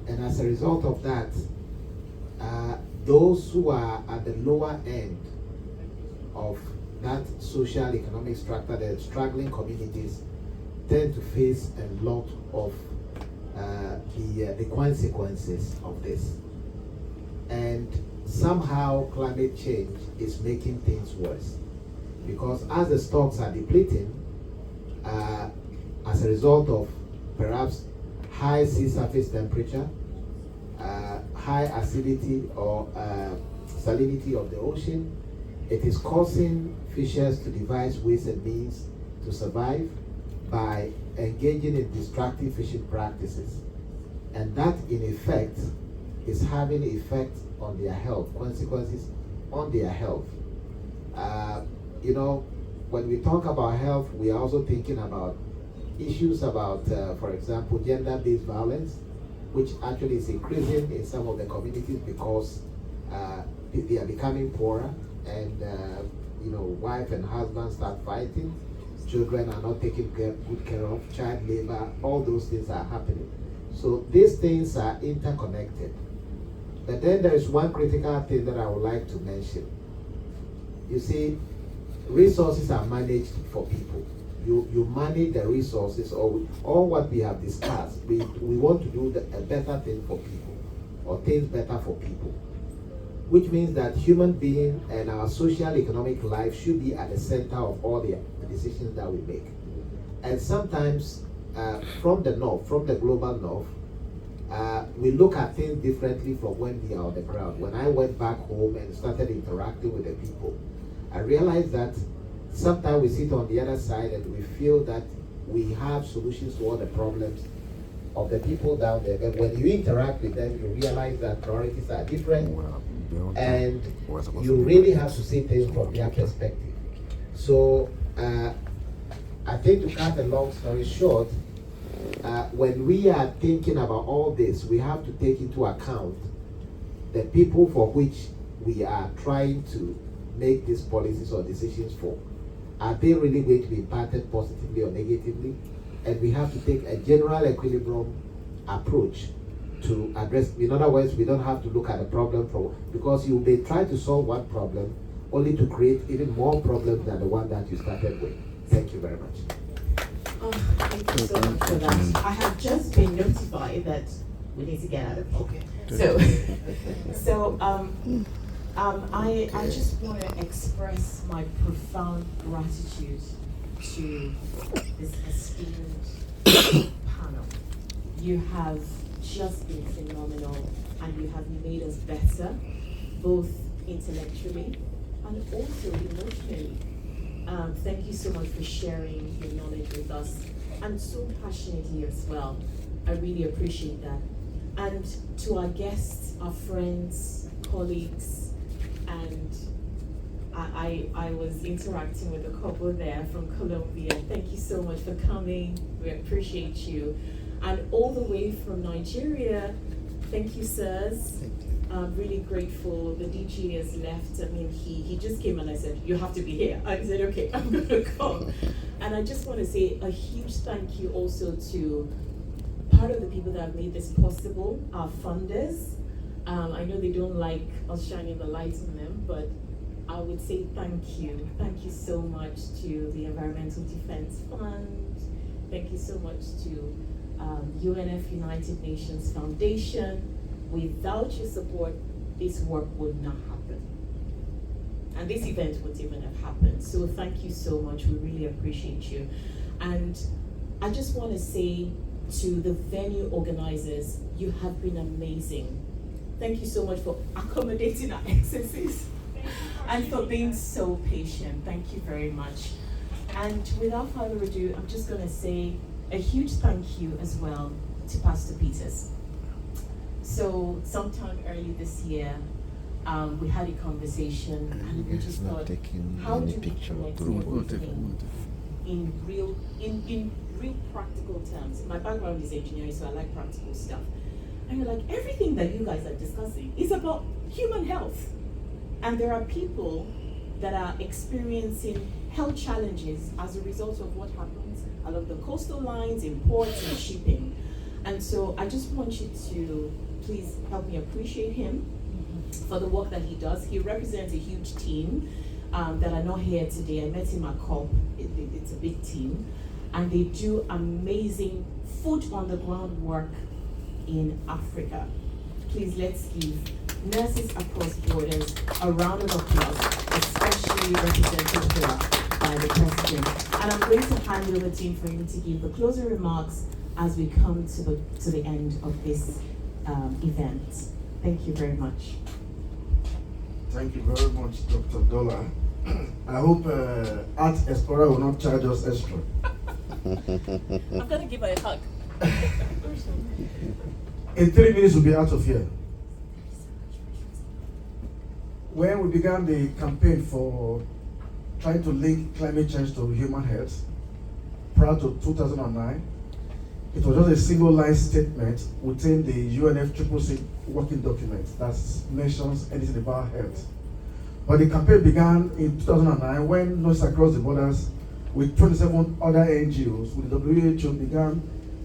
And as a result of that, those who are at the lower end of that social economic structure, the struggling communities, tend to face a lot of the consequences of this. And somehow climate change is making things worse. Because as the stocks are depleting, as a result of perhaps high sea surface temperature, high acidity or salinity of the ocean, it is causing fishers to devise ways and means to survive by engaging in destructive fishing practices. And that, in effect, is having effect on their health, consequences on their health. You know, when we talk about health, we are also thinking about issues about, for example, gender-based violence, which actually is increasing in some of the communities because they are becoming poorer, and you know, wife and husband start fighting, children are not taken good care of, child labor, all those things are happening. So these things are interconnected. But then there is one critical thing that I would like to mention. You see, resources are managed for people. You manage the resources, or what we have discussed. We want to do a better thing for people, or things better for people, which means that human being and our social economic life should be at the center of all the decisions that we make. And sometimes from the north, from the global north, we look at things differently from when we are on the ground. When I went back home and started interacting with the people, I realized that sometimes we sit on the other side and we feel that we have solutions to all the problems of the people down there. But when you interact with them, you realize that priorities are different, and you really have to see things from their perspective. So I think, to cut a long story short, when we are thinking about all this, we have to take into account the people for which we are trying to make these policies or decisions for. Are they really going to be impacted positively or negatively? And we have to take a general equilibrium approach to address. In other words, we don't have to look at the problem because you may try to solve one problem only to create even more problems than the one that you started with. Thank you very much. Thank you so much for that. I have just been notified that we need to get out of here. Okay. So I just want to express my profound gratitude to this esteemed panel. You have just been phenomenal, and you have made us better, both intellectually and also emotionally. Thank you so much for sharing your knowledge with us, and so passionately as well. I really appreciate that. And to our guests, our friends, colleagues, and I was interacting with a couple there from Colombia. Thank you so much for coming. We appreciate you. And all the way from Nigeria, thank you, sirs. Thank you. I'm really grateful. The DG has left. I mean, he just came and I said, you have to be here. I said, okay, I'm gonna come. And I just want to say a huge thank you also to part of the people that have made this possible, our funders. I know they don't like us shining the light on them, but I would say thank you. Thank you so much to the Environmental Defense Fund. Thank you so much to UNF United Nations Foundation. Without your support, this work would not happen. And this event wouldn't even have happened. So thank you so much. We really appreciate you. And I just want to say to the venue organizers, you have been amazing. Thank you so much for accommodating our excesses and for being so patient. Thank you very much. And without further ado, I'm just going to say a huge thank you as well to Pastor Peters. So sometime early this year, we had a conversation, and we just thought, how do we connect everything in real practical terms? My background is engineering, so I like practical stuff. And you're like, everything that you guys are discussing is about human health. And there are people that are experiencing health challenges as a result of what happens along the coastal lines, in ports, and shipping. And so I just want you to please help me appreciate him for the work that he does. He represents a huge team that are not here today. I met him at COP. It's a big team. And they do amazing foot on the ground work in Africa. Please let's give Nurses Across Borders a round of applause, especially represented here by the President. And I'm going to hand over to him for him to give the closing remarks as we come to the end of this event. Thank you very much. Thank you very much, Dr. Dollar. I hope Art Explorer will not charge us extra. I'm going to give her a hug. In 3 minutes, we'll be out of here. When we began the campaign for trying to link climate change to human health, prior to 2009, it was just a single line statement within the UNFCCC working document that mentions anything about health. But the campaign began in 2009 when Nurses Across the Borders with 27 other NGOs with the WHO began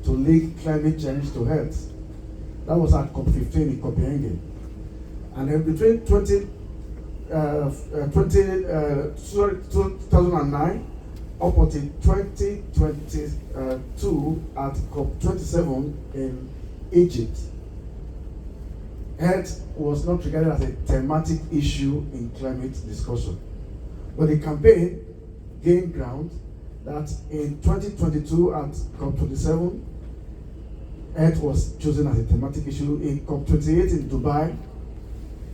to link climate change to health. That was at COP15 in Copenhagen. And then between 2009 up until 2022 at COP27 in Egypt, health was not regarded as a thematic issue in climate discussion. But the campaign gained ground that in 2022 at COP27, health was chosen as a thematic issue. In COP28 in Dubai,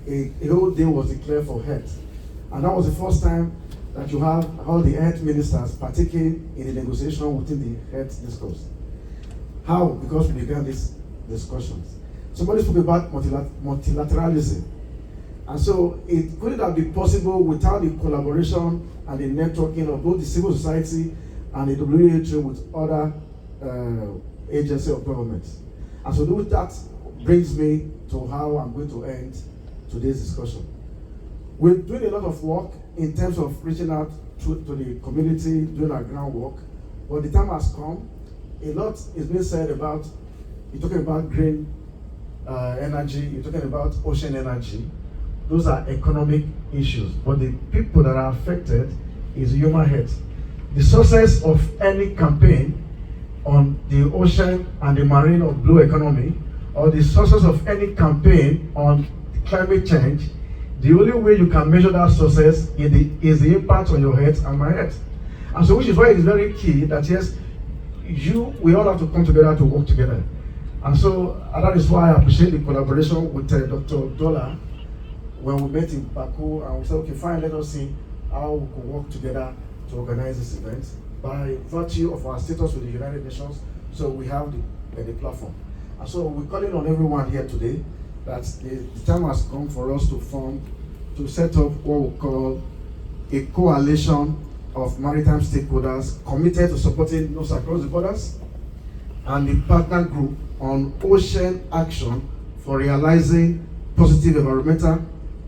a whole day was declared for health. And that was the first time that you have all the health ministers partaking in the negotiation within the health discourse. How? Because we began these discussions. Somebody spoke about multilateralism. And so it couldn't have been possible without the collaboration and the networking of both the civil society and the WHO with other agencies of government. And so that brings me to how I'm going to end today's discussion. We're doing a lot of work in terms of reaching out to the community, doing our groundwork, but the time has come. A lot is being said about, you're talking about green energy, you're talking about ocean energy. Those are economic issues, but the people that are affected is human health. The success of any campaign on the ocean and the marine or blue economy, or the success of any campaign on climate change, the only way you can measure that success is the impact on your health and my health. And so which is why it is very key that yes, we all have to come together to work together. And so that is why I appreciate the collaboration with Dr. Dollar when we met in Baku, and we said, okay, fine, let us see how we can work together to organize this event by virtue of our status with the United Nations. So we have the platform. And so we're calling on everyone here today that the time has come for us to set up what we call a coalition of maritime stakeholders committed to supporting Nurses Across the Borders and the partner group on ocean action for realizing positive environmental,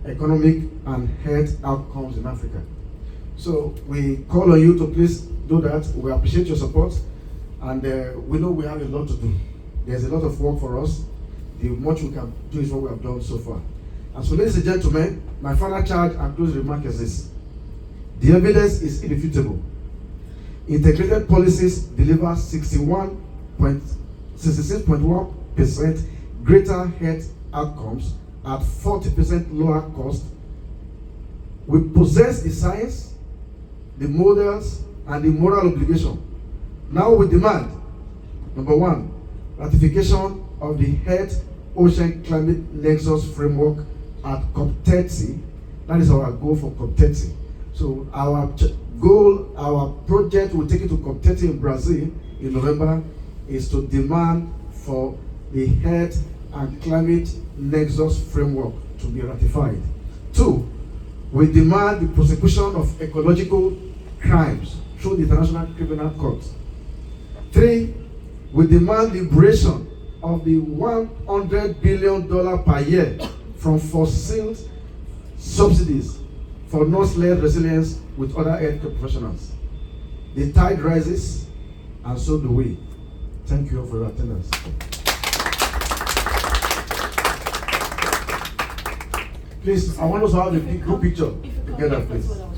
economic, and health outcomes in Africa. So we call on you to please do that. We appreciate your support, and we know we have a lot to do. There's a lot of work for us. The much we can do is what we have done so far. And so, ladies and gentlemen, my final charge and closing remark is this. The evidence is irrefutable. Integrated policies deliver 66.1% greater health outcomes at 40% lower cost. We possess the science, the models, and the moral obligation. Now we demand, number one, ratification of the Health Ocean Climate Nexus Framework at COP30. That is our goal for COP30. So our goal, our project will take it to COP30 in Brazil in November, is to demand for the Health and Climate Nexus Framework to be ratified. Two, we demand the prosecution of ecological crimes through the International Criminal Court. Three, we demand liberation of the $100 billion per year from fossil subsidies for nurse-led resilience with other healthcare professionals. The tide rises, and so do we. Thank you for your attendance. Please, I want us to have a big group picture If you come together, here, please. that's what I